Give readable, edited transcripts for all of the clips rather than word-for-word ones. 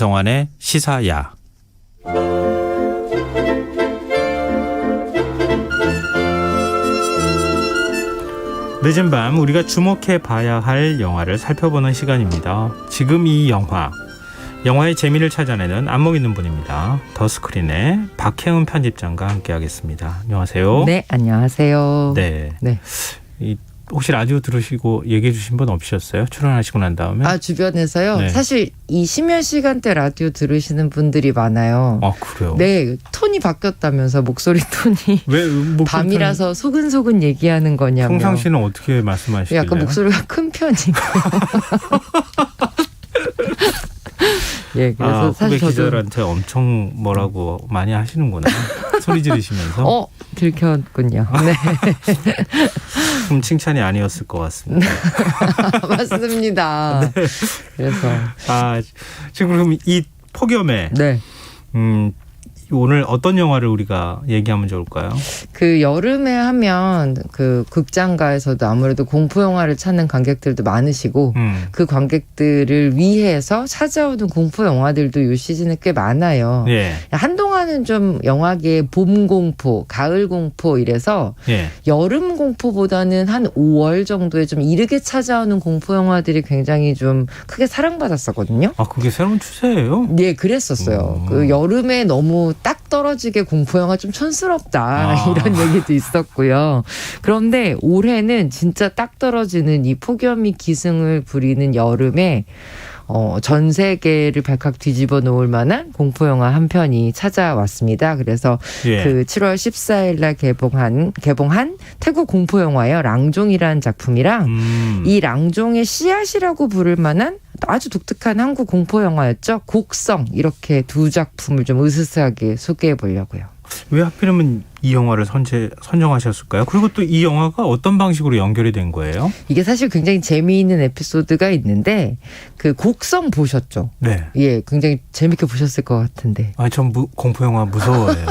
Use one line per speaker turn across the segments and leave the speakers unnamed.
안성환의 시사야. 늦은 밤 우리가 주목해 봐야 할 영화를 살펴보는 시간입니다. 지금 이 영화의 재미를 찾아내는 안목 있는 분입니다. 더스크린의 박혜은 편집장과 함께하겠습니다. 안녕하세요.
네, 안녕하세요.
네. 혹시 라디오 들으시고 얘기해 주신 분 없으셨어요? 출연하시고 난 다음에?
주변에서요.
네.
사실 이 심야 시간대 라디오 들으시는 분들이 많아요.
아, 그래요?
네, 톤이 바뀌었다면서 목소리 톤이
왜
밤이라서 소근소근 얘기하는 거냐며.
평상시는 어떻게 말씀하시길래요?
약간 목소리가 큰 편이고. 예, 그래서 사실
후배
저도
기자들한테 엄청 뭐라고 많이 하시는구나. 소리 지르시면서.
들켰군요. 네.
그럼 칭찬이 아니었을 것 같습니다.
맞습니다. 네. 그래서
지금 그럼 이 폭염에
네.
오늘 어떤 영화를 우리가 얘기하면 좋을까요?
그 여름에 하면 그 극장가에서도 아무래도 공포 영화를 찾는 관객들도 많으시고 그 관객들을 위해서 찾아오는 공포 영화들도 이 시즌에 꽤 많아요.
예.
한동안은 좀 영화계의 봄 공포, 가을 공포 이래서
예.
여름 공포보다는 한 5월 정도에 좀 이르게 찾아오는 공포 영화들이 굉장히 좀 크게 사랑받았었거든요.
그게 새로운 추세예요?
네, 그랬었어요. 그 여름에 너무 딱 떨어지게 공포 영화 좀 촌스럽다 이런 얘기도 있었고요. 그런데 올해는 진짜 딱 떨어지는 이 폭염이 기승을 부리는 여름에 전 세계를 발칵 뒤집어 놓을 만한 공포 영화 한 편이 찾아왔습니다. 그래서 그 7월 14일 날 개봉한 태국 공포 영화예요. 랑종이라는 작품이랑 이 랑종의 씨앗이라고 부를 만한 아주 독특한 한국 공포 영화였죠. 곡성, 이렇게 두 작품을 좀 으스스하게 소개해 보려고요.
왜 하필이면 이 영화를 선정하셨을까요? 그리고 또 이 영화가 어떤 방식으로 연결이 된 거예요?
이게 사실 굉장히 재미있는 에피소드가 있는데 그 곡성 보셨죠?
네.
예, 굉장히 재밌게 보셨을 것 같은데.
전 공포 영화 무서워해요.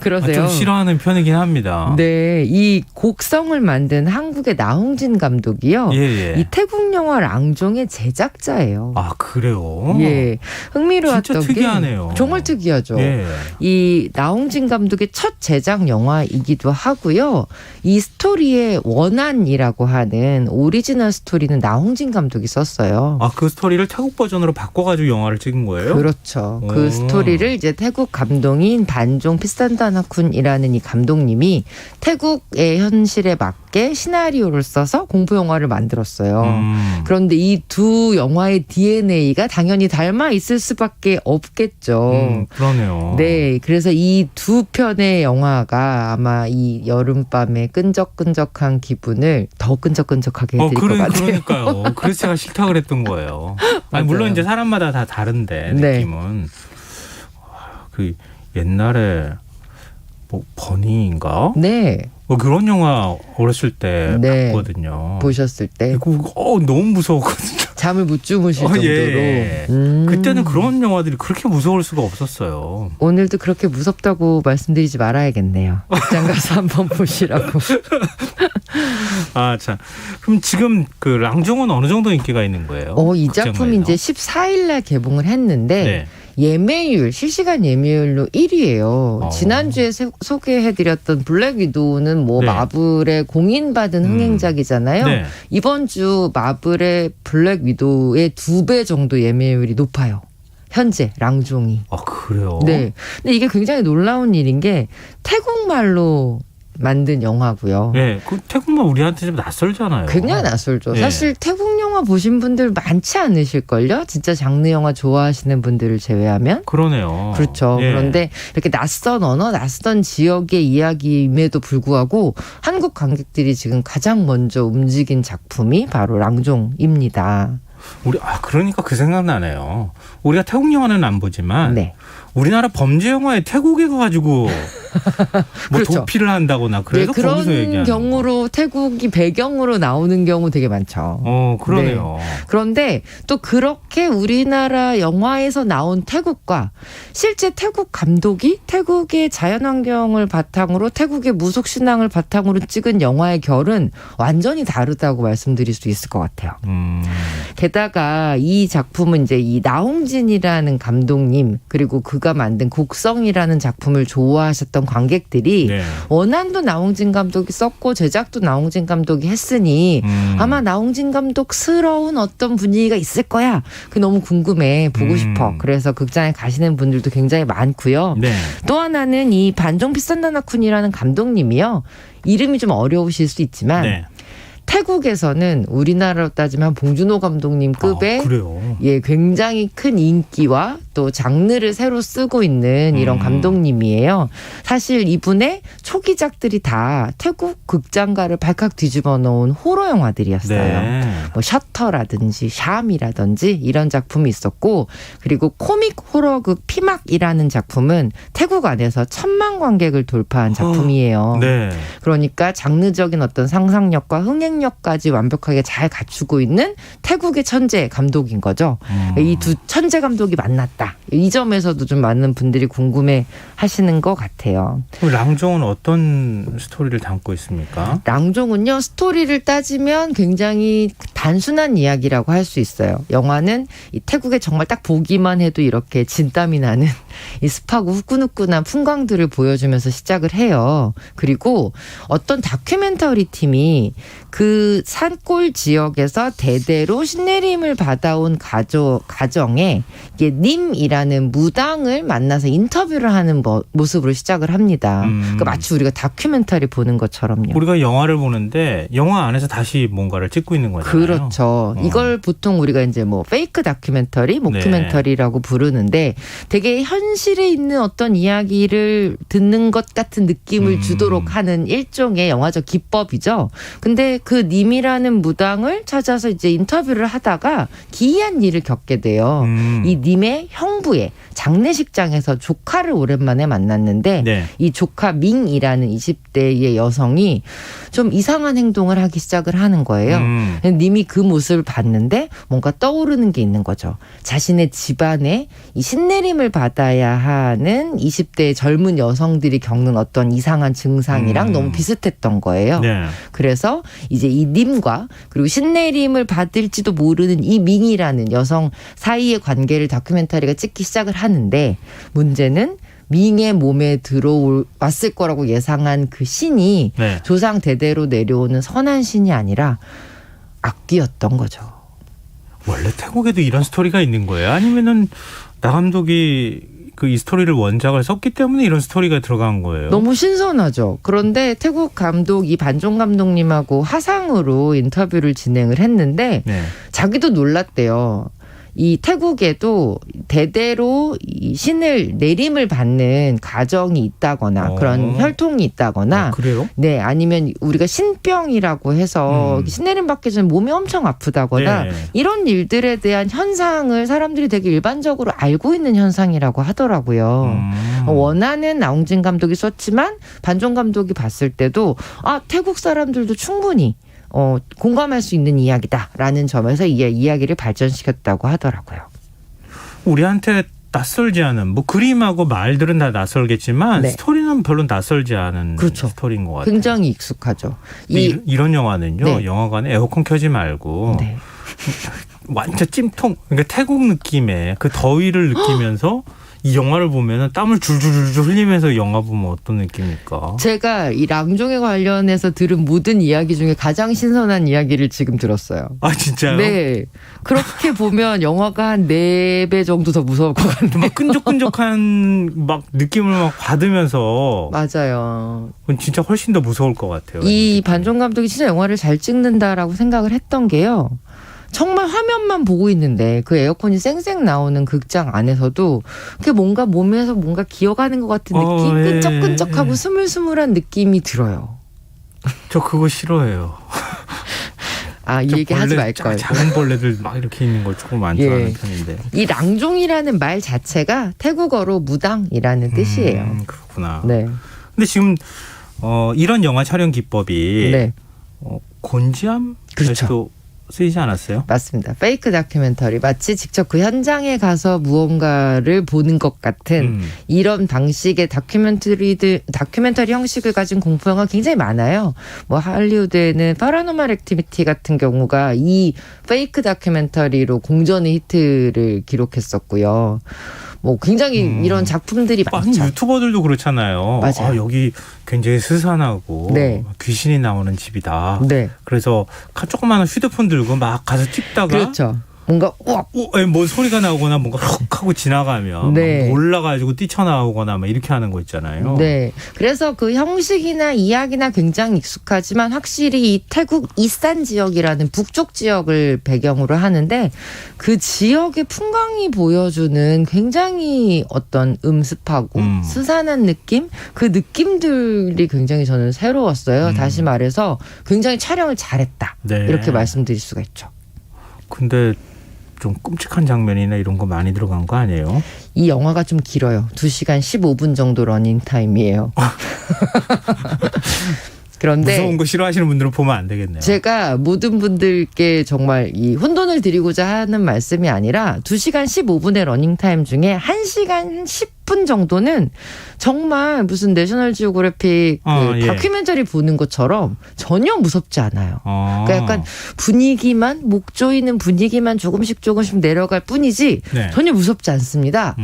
그러세요?
좀 싫어하는 편이긴 합니다.
네, 이 곡성을 만든 한국의 나홍진 감독이요.
예.
이 태국 영화 랑종의 제작자예요.
그래요?
예, 흥미로웠던
진짜 특이하네요.
게 정말 특이하죠.
예.
이 나홍진 감독의 첫 제작 영화이기도 하고요. 이 스토리의 원안이라고 하는 오리지널 스토리는 나홍진 감독이 썼어요.
그 스토리를 태국 버전으로 바꿔가지고 영화를 찍은 거예요?
그렇죠. 그 스토리를 이제 태국 감독인 반종 피산다나쿤이라는 이 감독님이 태국의 현실에 맞게 시나리오를 써서 공포 영화를 만들었어요. 그런데 이 두 영화의 DNA가 당연히 닮아 있을 수밖에 없겠죠.
그러네요.
네, 그래서 이 두 편의 영화가 아마 이 여름밤의 끈적끈적한 기분을 더 끈적끈적하게 해드릴 것 같아요.
그러니까요. 그래서 제가 싫다 그랬던 거예요. 물론 이제 사람마다 다 다른데 느낌은. 그 옛날에 버니인가?
네.
그런 영화 어렸을 때 봤거든요.
보셨을 때?
너무 무서웠거든요.
잠을 못 주무실 정도로.
예. 그때는 그런 영화들이 그렇게 무서울 수가 없었어요.
오늘도 그렇게 무섭다고 말씀드리지 말아야겠네요. 극장 가서 한번 보시라고.
참. 그럼 지금 그 랑종은 어느 정도 인기가 있는 거예요?
이 작품이 이제 14일 날 개봉을 했는데 예매율, 실시간 예매율로 1위예요. 지난주에 소개해드렸던 블랙 위도우는 마블의 공인받은 흥행작이잖아요. 이번 주 마블의 블랙 위도우의 2배 정도 예매율이 높아요. 현재 랑종이.
그래요?
네. 근데 이게 굉장히 놀라운 일인 게 태국말로 만든 영화고요.
네, 그 태국말 우리한테 좀 낯설잖아요.
굉장히 낯설죠. 사실 태국 영화 보신 분들 많지 않으실걸요? 진짜 장르 영화 좋아하시는 분들을 제외하면.
그러네요.
그렇죠. 그런데 이렇게 낯선 언어, 낯선 지역의 이야기임에도 불구하고 한국 관객들이 지금 가장 먼저 움직인 작품이 바로 랑종입니다.
그러니까 그 생각나네요. 우리가 태국 영화는 안 보지만 우리나라 범죄 영화에 태국에 가가지고 뭐
그렇죠.
도피를 한다거나 그래서
네,
거기서
그런
얘기하는
경우로 태국이 배경으로 나오는 경우 되게 많죠.
그러네요.
그런데 또 그렇게 우리나라 영화에서 나온 태국과 실제 태국 감독이 태국의 자연환경을 바탕으로 태국의 무속신앙을 바탕으로 찍은 영화의 결은 완전히 다르다고 말씀드릴 수 있을 것 같아요. 게다가 이 작품은 이제 이 나홍진이라는 감독님 그리고 그가 만든 곡성이라는 작품을 좋아하셨던 관객들이
네.
원안도 나홍진 감독이 썼고 제작도 나홍진 감독이 했으니 아마 나홍진 감독스러운 어떤 분위기가 있을 거야. 그 너무 궁금해. 보고 싶어. 그래서 극장에 가시는 분들도 굉장히 많고요.
네.
또 하나는 이 반종 피산다나쿤이라는 감독님이요. 이름이 좀 어려우실 수 있지만
네.
태국에서는 우리나라로 따지면 봉준호 감독님 급의
그래요.
예, 굉장히 큰 인기와 또 장르를 새로 쓰고 있는 이런 감독님이에요. 사실 이분의 초기작들이 다 태국 극장가를 발칵 뒤집어 놓은 호러 영화들이었어요.
네.
뭐 셔터라든지 샴이라든지 이런 작품이 있었고 그리고 코믹 호러극 피막이라는 작품은 태국 안에서 1,000만 관객을 돌파한 작품이에요.
네.
그러니까 장르적인 어떤 상상력과 흥행력까지 완벽하게 잘 갖추고 있는 태국의 천재 감독인 거죠. 이 두 천재 감독이 만났다. 이 점에서도 좀 많은 분들이 궁금해 하시는 것 같아요.
그럼 랑종은 어떤 스토리를 담고 있습니까?
랑종은요, 스토리를 따지면 굉장히 단순한 이야기라고 할 수 있어요. 영화는 이 태국에 정말 딱 보기만 해도 이렇게 진땀이 나는 이 습하고 후끈후끈한 풍광들을 보여주면서 시작을 해요. 그리고 어떤 다큐멘터리 팀이 그 산골 지역에서 대대로 신내림을 받아온 가정에 이게 님이라는 무당을 만나서 인터뷰를 하는 모습으로 시작을 합니다. 그러니까 마치 우리가 다큐멘터리 보는 것처럼요.
우리가 영화를 보는데 영화 안에서 다시 뭔가를 찍고 있는 거잖아요.
그렇죠. 이걸 보통 우리가 이제 뭐 페이크 다큐멘터리, 모큐멘터리라고 부르는데 되게 현실에 있는 어떤 이야기를 듣는 것 같은 느낌을 주도록 하는 일종의 영화적 기법이죠. 근데 그 님이라는 무당을 찾아서 이제 인터뷰를 하다가 기이한 일을 겪게 돼요. 이 님의 형부의 장례식장에서 조카를 오랜만에 만났는데
네.
이 조카 밍이라는 20대의 여성이 좀 이상한 행동을 하기 시작을 하는 거예요. 님이 그 모습을 봤는데 뭔가 떠오르는 게 있는 거죠. 자신의 집안에 이 신내림을 받아야 하는 20대의 젊은 여성들이 겪는 어떤 이상한 증상이랑 너무 비슷했던 거예요.
네.
그래서 이제 이 님과 그리고 신내림을 받을지도 모르는 이 밍이라는 여성 사이의 관계를 다큐멘터리가 찍기 시작을 하는데 문제는 밍의 몸에 들어왔을 거라고 예상한 그 신이
네.
조상 대대로 내려오는 선한 신이 아니라 악귀였던 거죠.
원래 태국에도 이런 스토리가 있는 거예요? 아니면은 나 감독이 그 이 스토리를 원작을 썼기 때문에 이런 스토리가 들어간 거예요?
너무 신선하죠. 그런데 태국 감독 이 반종 감독님하고 화상으로 인터뷰를 진행을 했는데
네.
자기도 놀랐대요. 이 태국에도 대대로 이 신을 내림을 받는 가정이 있다거나 그런 혈통이 있다거나
그래요?
네, 아니면 우리가 신병이라고 해서 신내림 받기 전에 몸이 엄청 아프다거나
네.
이런 일들에 대한 현상을 사람들이 되게 일반적으로 알고 있는 현상이라고 하더라고요. 원하는 나홍진 감독이 썼지만 반종 감독이 봤을 때도 아, 태국 사람들도 충분히 공감할 수 있는 이야기다라는 점에서 이야기를 발전시켰다고 하더라고요.
우리한테 낯설지 않은 뭐 그림하고 말들은 다 낯설겠지만
네.
스토리는 별로 낯설지 않은
그렇죠.
스토리인 것 같아요.
굉장히 익숙하죠.
이런 영화는요.
네.
영화관에 에어컨 켜지 말고
네.
완전 찜통 그러니까 태국 느낌의 그 더위를 느끼면서 이 영화를 보면 땀을 줄줄줄 흘리면서 영화 보면 어떤 느낌입니까?
제가 이 랑종에 관련해서 들은 모든 이야기 중에 가장 신선한 이야기를 지금 들었어요.
아 진짜요?
네. 그렇게 보면 영화가 한 4배 정도 더 무서울 것 같아요.
막 끈적끈적한 막 느낌을 막 받으면서
맞아요.
그건 진짜 훨씬 더 무서울 것 같아요.
이 반종 감독이 진짜 영화를 잘 찍는다라고 생각을 했던 게요. 정말 화면만 보고 있는데 그 에어컨이 쌩쌩 나오는 극장 안에서도 그게 뭔가 몸에서 뭔가 기어가는 것 같은 느낌?
예,
끈적끈적하고
예.
스물스물한 느낌이 들어요.
저 그거 싫어해요.
아, 이 얘기 하지 말걸.
작은 벌레들 막 이렇게 있는 걸 조금 안 좋아하는 편인데.
이 랑종이라는 말 자체가 태국어로 무당이라는 뜻이에요.
그렇구나.
네.
근데 지금 이런 영화 촬영 기법이
네.
곤지암에서도
그렇죠.
쓰이지 않았어요?
맞습니다. 페이크 다큐멘터리. 마치 직접 그 현장에 가서 무언가를 보는 것 같은 이런 방식의 다큐멘터리 형식을 가진 공포영화 굉장히 많아요. 뭐 할리우드에는 파라노멀 액티비티 같은 경우가 이 페이크 다큐멘터리로 공전의 히트를 기록했었고요. 뭐 굉장히 이런 작품들이 많죠.
유튜버들도 그렇잖아요.
맞아요.
여기 굉장히 스산하고
네.
귀신이 나오는 집이다.
네.
그래서 조그마한 휴대폰 들고 막 가서 찍다가
그렇죠. 뭔가
뭐 소리가 나오거나 뭔가 훅 하고 지나가면
네.
막 올라가지고 뛰쳐나오거나 막 이렇게 하는 거 있잖아요.
네. 그래서 그 형식이나 이야기나 굉장히 익숙하지만 확실히 이 태국 이산 지역이라는 북쪽 지역을 배경으로 하는데 그 지역의 풍광이 보여주는 굉장히 어떤 음습하고 스산한 느낌? 그 느낌들이 굉장히 저는 새로웠어요. 다시 말해서 굉장히 촬영을 잘했다.
네.
이렇게 말씀드릴 수가 있죠.
근데 좀 끔찍한 장면이나 이런 거 많이 들어간 거 아니에요?
이 영화가 좀 길어요. 2시간 15분 정도 러닝타임이에요. 그런데
무서운 거 싫어하시는 분들은 보면 안 되겠네요.
제가 모든 분들께 정말 이 혼돈을 드리고자 하는 말씀이 아니라 2시간 15분의 러닝타임 중에 1시간 10분 정도는 정말 무슨 내셔널 지오그래픽
예.
다큐멘터리 보는 것처럼 전혀 무섭지 않아요. 그러니까 약간 분위기만 목 조이는 분위기만 조금씩 내려갈 뿐이지
네.
전혀 무섭지 않습니다.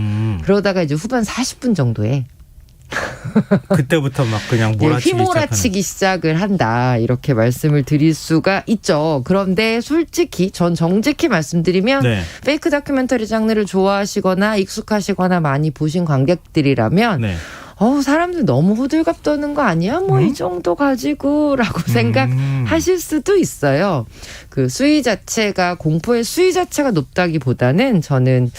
그러다가 이제 후반 40분 정도에
그때부터 막 그냥
휘몰아치기 시작을 한다 이렇게 말씀을 드릴 수가 있죠. 그런데 솔직히 전 정직히 말씀드리면
네.
페이크 다큐멘터리 장르를 좋아하시거나 익숙하시거나 많이 보신 관객들이라면
네.
사람들 너무 호들갑 떠는 거 아니야? 뭐 이 정도 가지고라고 생각하실 수도 있어요. 그 수위 자체가 공포의 수위 자체가 높다기보다는 저는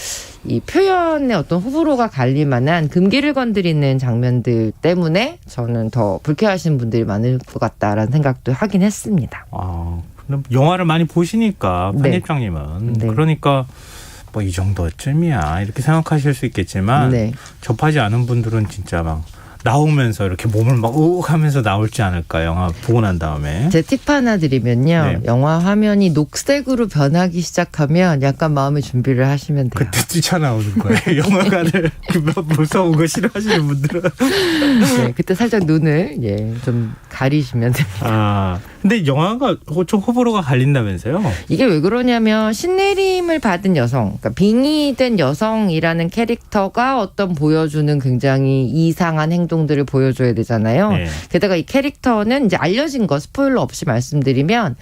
이 표현의 어떤 호불호가 갈릴 만한 금기를 건드리는 장면들 때문에 저는 더 불쾌하신 분들이 많을 것 같다라는 생각도 하긴 했습니다.
근데 영화를 많이 보시니까
네.
편집장님은
네.
그러니까 뭐 이 정도쯤이야 이렇게 생각하실 수 있겠지만
네.
접하지 않은 분들은 진짜 막 나오면서 이렇게 몸을 막 우욱 하면서 나올지 않을까 영화 보고 난 다음에.
제 팁 하나 드리면요.
네.
영화 화면이 녹색으로 변하기 시작하면 약간 마음의 준비를 하시면 돼요.
그때 뛰쳐나오는 거예요. 영화관을 무서운 거 싫어하시는 분들은.
네, 그때 살짝 눈을 좀 가리시면 됩니다.
근데 영화가 좀 호불호가 갈린다면서요?
이게 왜 그러냐면 신내림을 받은 여성, 그러니까 빙의된 여성이라는 캐릭터가 어떤 보여주는 굉장히 이상한 행동들을 보여줘야 되잖아요.
네.
게다가 이 캐릭터는 이제 알려진 거 스포일러 없이 말씀드리면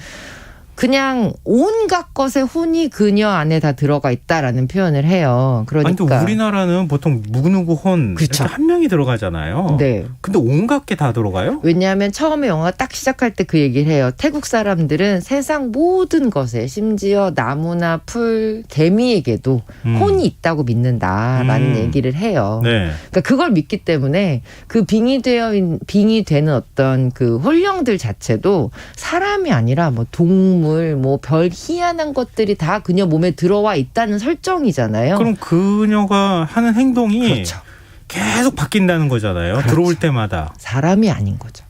그냥 온갖 것의 혼이 그녀 안에 다 들어가 있다라는 표현을 해요. 그러니까
아니, 우리나라는 보통 누구누구 혼
그렇죠.
이렇게 한 명이 들어가잖아요.
네.
근데 온갖 게 다 들어가요?
왜냐하면 처음에 영화가 딱 시작할 때 그 얘기를 해요. 태국 사람들은 세상 모든 것에 심지어 나무나 풀, 개미에게도 혼이 있다고 믿는다라는 얘기를 해요.
네.
그러니까 그걸 믿기 때문에 그 빙의되는 어떤 그 혼령들 자체도 사람이 아니라 뭐 동물, 뭐 별 희한한 것들이 다 그녀 몸에 들어와 있다는 설정이잖아요.
그럼 그녀가 하는 행동이
그렇죠.
계속 바뀐다는 거잖아요.
그렇죠.
들어올 때마다.
사람이 아닌 거죠.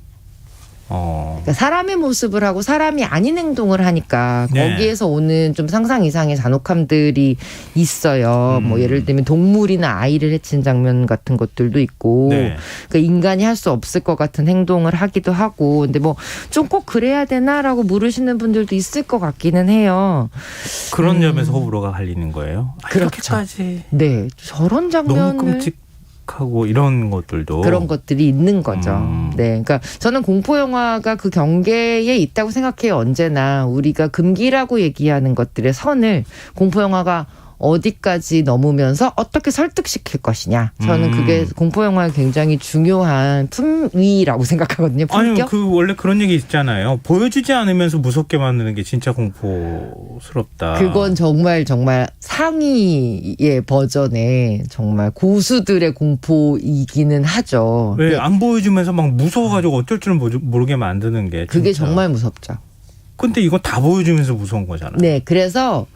그러니까 사람의 모습을 하고 사람이 아닌 행동을 하니까
네.
거기에서 오는 좀 상상 이상의 잔혹함들이 있어요. 뭐 예를 들면 동물이나 아이를 해친 장면 같은 것들도 있고
네.
그러니까 인간이 할 수 없을 것 같은 행동을 하기도 하고 근데 뭐 좀 꼭 그래야 되나라고 물으시는 분들도 있을 것 같기는 해요.
그런 점에서 호불호가 갈리는 거예요.
그렇죠.
이렇게까지
네, 저런 장면을
너무 끔찍하고 이런 것들도
그런 것들이 있는 거죠. 네, 그러니까 저는 공포 영화가 그 경계에 있다고 생각해요. 언제나 우리가 금기라고 얘기하는 것들의 선을 공포 영화가 어디까지 넘으면서 어떻게 설득시킬 것이냐. 저는 그게 공포 영화의 굉장히 중요한 품위라고 생각하거든요. 품격.
아니, 원래 그런 얘기 있잖아요. 보여주지 않으면서 무섭게 만드는 게 진짜 공포스럽다.
그건 정말 상위의 버전의 정말 고수들의 공포이기는 하죠.
왜 안 보여주면서 막 무서워가지고 어쩔 줄 모르게 만드는 게
그게
진짜.
정말 무섭죠.
근데 이거 다 보여주면서 무서운 거잖아요.
네, 그래서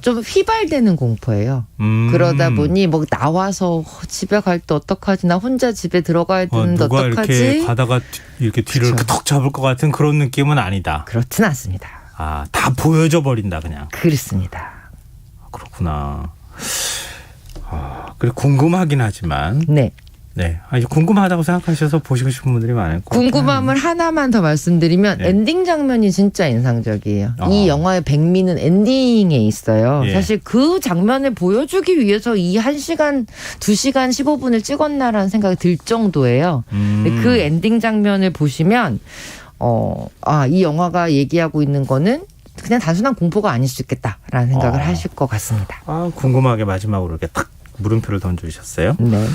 좀 휘발되는 공포예요. 그러다 보니 뭐 나와서 집에 갈 때 어떡하지? 나 혼자 집에 들어가야 되는데
누가
어떡하지?
이렇게 가다가 이렇게 뒤를
그쵸.
이렇게 턱 잡을 것 같은 그런 느낌은 아니다.
그렇진 않습니다.
아, 다 보여줘 버린다 그냥.
그렇습니다.
그렇구나. 그래 궁금하긴 하지만
네.
네, 이제 궁금하다고 생각하셔서 보시고 싶은 분들이 많을 것 같아요.
궁금함을 하나만 더 말씀드리면
네.
엔딩 장면이 진짜 인상적이에요.
아.
이 영화의 백미는 엔딩에 있어요.
예.
사실 그 장면을 보여주기 위해서 이 1시간, 2시간 15분을 찍었나라는 생각이 들 정도예요. 근데 그 엔딩 장면을 보시면 이 영화가 얘기하고 있는 거는 그냥 단순한 공포가 아닐 수 있겠다라는 생각을 하실 것 같습니다.
궁금하게 마지막으로 이렇게 딱 물음표를 던져주셨어요.
네.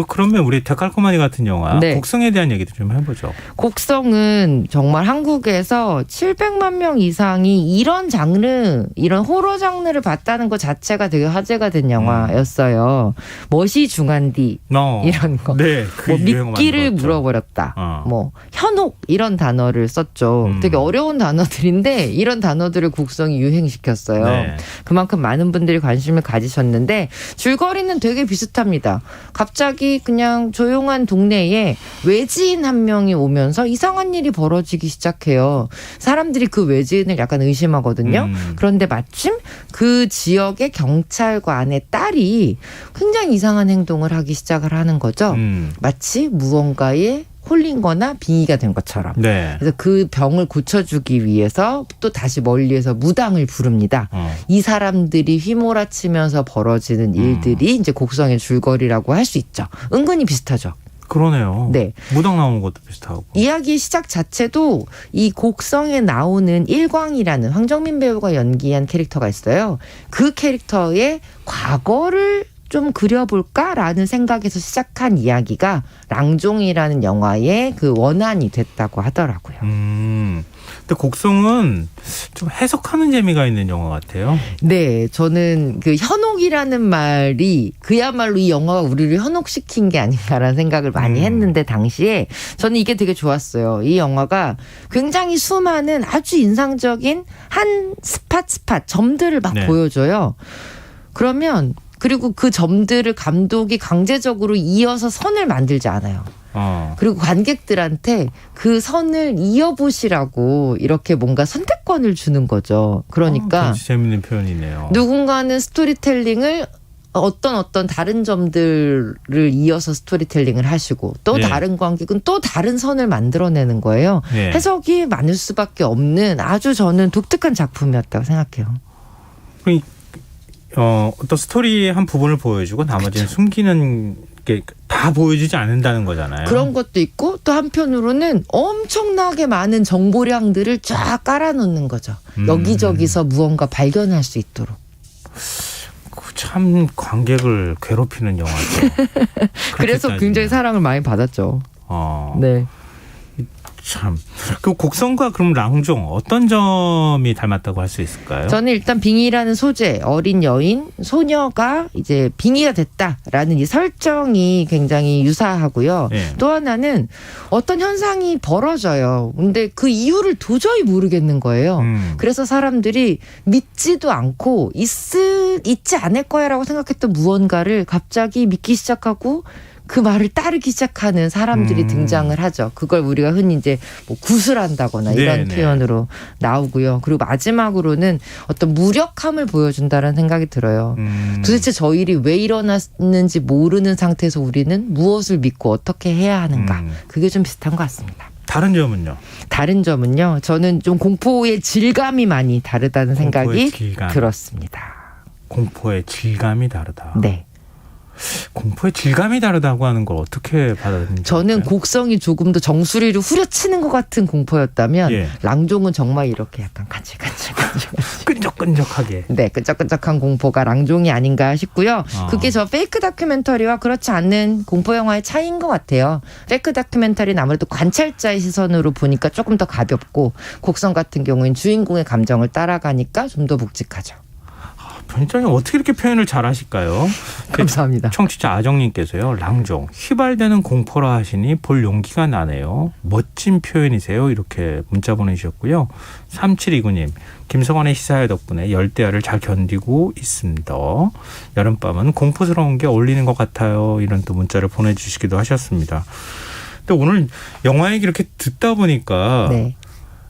그러면 우리 데칼코마니 같은 영화
네.
곡성에 대한 얘기도 좀 해보죠.
곡성은 정말 한국에서 700만 명 이상이 이런 장르, 이런 호러 장르를 봤다는 것 자체가 되게 화제가 된 영화였어요. 멋이 중한디 이런 거.
네, 그
뭐
유행어
미끼를
만들었죠.
물어버렸다. 뭐 현혹 이런 단어를 썼죠. 되게 어려운 단어들인데 이런 단어들을 곡성이 유행시켰어요.
네.
그만큼 많은 분들이 관심을 가지셨는데 줄거리는 되게 비슷합니다. 갑자기 그냥 조용한 동네에 외지인 한 명이 오면서 이상한 일이 벌어지기 시작해요. 사람들이 그 외지인을 약간 의심하거든요. 그런데 마침 그 지역의 경찰관의 딸이 굉장히 이상한 행동을 하기 시작을 하는 거죠. 마치 무언가에 홀린 거나 빙의가 된 것처럼.
네.
그래서 그 병을 고쳐주기 위해서 또 다시 멀리에서 무당을 부릅니다. 이 사람들이 휘몰아치면서 벌어지는 일들이 이제 곡성의 줄거리라고 할 수 있죠. 은근히 비슷하죠.
그러네요.
네.
무당 나오는 것도 비슷하고.
이야기의 시작 자체도 이 곡성에 나오는 일광이라는 황정민 배우가 연기한 캐릭터가 있어요. 그 캐릭터의 과거를 좀 그려볼까라는 생각에서 시작한 이야기가 랑종이라는 영화의 그 원안이 됐다고 하더라고요.
근데 곡성은 좀 해석하는 재미가 있는 영화 같아요.
네, 저는 그 현혹이라는 말이 그야말로 이 영화가 우리를 현혹시킨 게 아닌가라는 생각을 많이 했는데 당시에 저는 이게 되게 좋았어요. 이 영화가 굉장히 수많은 아주 인상적인 한 스팟 점들을 막
네.
보여줘요. 그리고 그 점들을 감독이 강제적으로 이어서 선을 만들지 않아요. 그리고 관객들한테 그 선을 이어보시라고 이렇게 뭔가 선택권을 주는 거죠. 그러니까
재밌는 표현이네요.
누군가는 스토리텔링을 어떤 다른 점들을 이어서 스토리텔링을 하시고 또
네.
다른 관객은 또 다른 선을 만들어내는 거예요.
네.
해석이 많을 수밖에 없는 아주 저는 독특한 작품이었다고 생각해요.
어떤 스토리의 한 부분을 보여주고 나머지는 숨기는 게 다 보여주지 않는다는 거잖아요.
그런 것도 있고 또 한편으로는 엄청나게 많은 정보량들을 쫙 깔아놓는 거죠. 여기저기서 무언가 발견할 수 있도록.
참 관객을 괴롭히는 영화죠.
그래서 굉장히 사랑을 많이 받았죠. 네.
참. 그 곡성과 그럼 랑종 어떤 점이 닮았다고 할 수 있을까요?
저는 일단 빙의라는 소재, 어린 여인, 소녀가 이제 빙의가 됐다라는 이 설정이 굉장히 유사하고요.
네.
또 하나는 어떤 현상이 벌어져요. 근데 그 이유를 도저히 모르겠는 거예요. 그래서 사람들이 믿지도 않고 있지 않을 거야라고 생각했던 무언가를 갑자기 믿기 시작하고 그 말을 따르기 시작하는 사람들이 등장을 하죠. 그걸 우리가 흔히 이제 뭐 구슬한다거나 이런
네네.
표현으로 나오고요. 그리고 마지막으로는 어떤 무력함을 보여준다는 생각이 들어요. 도대체 저 일이 왜 일어났는지 모르는 상태에서 우리는 무엇을 믿고 어떻게 해야 하는가. 그게 좀 비슷한 것 같습니다.
다른 점은요?
다른 점은요. 저는 좀 공포의 질감이 많이 다르다는 생각이 들었습니다.
공포의 질감이 다르다.
네.
공포의 질감이 다르다고 하는 걸 어떻게 받아들이는지.
저는 곡성이 조금 더 정수리를 후려치는 것 같은 공포였다면
예.
랑종은 정말 이렇게 약간 간질간질
끈적끈적하게.
네, 끈적끈적한 공포가 랑종이 아닌가 싶고요. 그게 저 페이크 다큐멘터리와 그렇지 않는 공포 영화의 차이인 것 같아요. 페이크 다큐멘터리는 아무래도 관찰자의 시선으로 보니까 조금 더 가볍고 곡성 같은 경우는 주인공의 감정을 따라가니까 좀 더 묵직하죠.
편집장님 어떻게 이렇게 표현을 잘하실까요?
감사합니다.
청취자 아정님께서요. 랑종 휘발되는 공포라 하시니 볼 용기가 나네요. 멋진 표현이세요. 이렇게 문자 보내주셨고요. 3729님 김성환의 시사회 덕분에 열대야를 잘 견디고 있습니다. 여름밤은 공포스러운 게 어울리는 것 같아요. 이런 또 문자를 보내주시기도 하셨습니다. 또 오늘 영화 얘기 이렇게 듣다 보니까
네.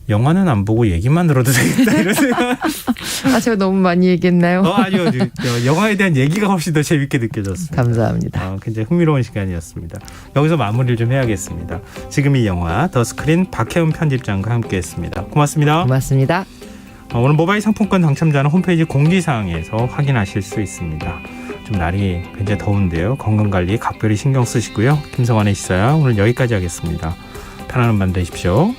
영화는 안 보고 얘기만 들어도 되겠다 이런 생각.
아, 제가 너무 많이 얘기했나요?
아니요. 영화에 대한 얘기가 훨씬 더 재밌게 느껴졌습니다.
감사합니다.
굉장히 흥미로운 시간이었습니다. 여기서 마무리를 좀 해야겠습니다. 지금 이 영화 더 스크린 박혜은 편집장과 함께했습니다. 고맙습니다.
고맙습니다.
오늘 모바일 상품권 당첨자는 홈페이지 공지사항에서 확인하실 수 있습니다. 좀 날이 굉장히 더운데요. 건강관리에 각별히 신경 쓰시고요. 김성환의 시사야 오늘 여기까지 하겠습니다. 편안한 밤 되십시오.